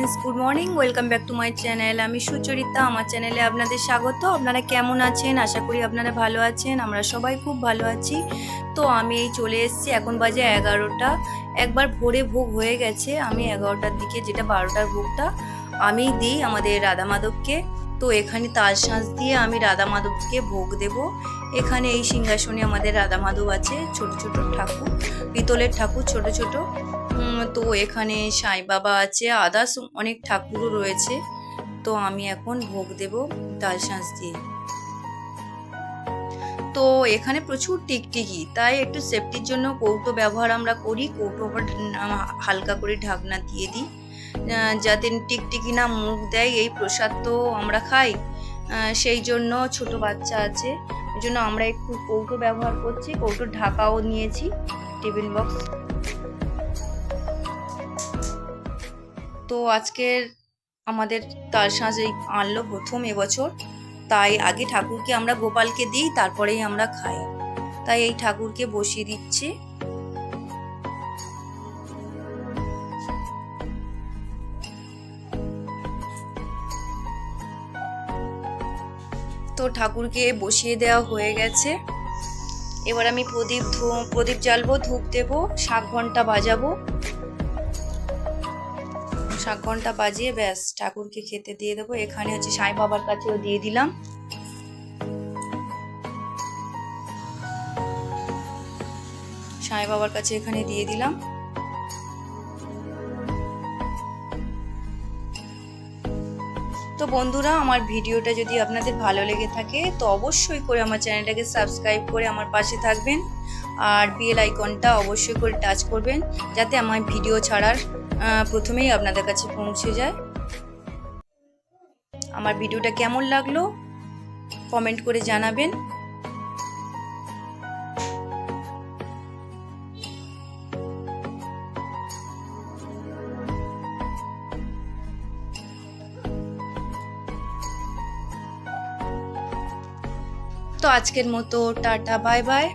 Friends, good morning. Welcome back to my channel. আমি সুচরিতা। আমার চ্যানেলে আপনাদের স্বাগত। আপনারা কেমন আছেন? আশা করি আপনারা ভালো আছেন। আমরা সবাই খুব ভালো আছি। তো আমি এই চলে এসেছি, এখন বাজে 11টা। একবার ভোরে ভোগ হয়ে গেছে। আমি 11টার দিকে, যেটা 12টার ভোগটা আমি দিই আমাদের রাধা মাধবকে। তো এখানে তালশাঁস দিয়ে আমি রাধা মাধবকে ভোগ দেব। এখানে এই সিংহাসনে আমাদের রাধা মাধব আছে, ছোট ছোট ঠাকুর, পিতলের ঠাকুর ছোট ছোট। তো এখানে সাই বাবা আছে, আদার্স অনেক ঠাকুরও রয়েছে। তো আমি এখন ভোগ দেব তালশাঁস দিয়ে। তো এখানে প্রচুর টিকটিকি, তাই একটু সেফটির জন্য কৌটো ব্যবহার আমরা করি। কৌটো আবার হালকা করে ঢাকনা দিয়ে দিই, যাতে টিকটিকি না মুখ দেয়। এই প্রসাদ তো আমরা খাই, সেই জন্য ছোট বাচ্চা আছে, এই জন্য আমরা একটু কৌটো ব্যবহার করছি। কৌটো ঢাকাও নিয়েছি, টিফিন বক্স। তো আজকের আমাদের তালশাঁস এই আনলো প্রথম এবছর, তাই আগে ঠাকুরকে আমরা গোপালকে দিই, তারপরেই আমরা খাই। তাই এই ঠাকুরকে বসিয়ে দিচ্ছি। তো ঠাকুরকে বসিয়ে দেওয়া হয়ে গেছে। এবার আমি প্রদীপ জ্বালবো, ধূপ দেবো, শাঁখ ঘন্টা বাজাবো। শাঁখ ঘন্টা বাজিয়ে ব্যাস ঠাকুরকে খেতে দিয়ে দেবো। এখানে হচ্ছে সাই বাবার কাছেও দিয়ে দিলাম। সাই বাবার কাছে এখানে দিয়ে দিলাম। তো বন্ধুরা, আমার ভিডিওটা যদি আপনাদের ভালো লেগে থাকে তো অবশ্যই করে আমার চ্যানেলটাকে সাবস্ক্রাইব করে আমার পাশে থাকবেন, আর বেল আইকনটা অবশ্যই করে টাচ করবেন, যাতে আমার ভিডিও ছাড়ার প্রথমেই আপনাদের কাছে পৌঁছে যায়। আমার ভিডিওটা কেমন লাগলো কমেন্ট করে জানাবেন। তো আজকের মতো টাটা, বাই বাই।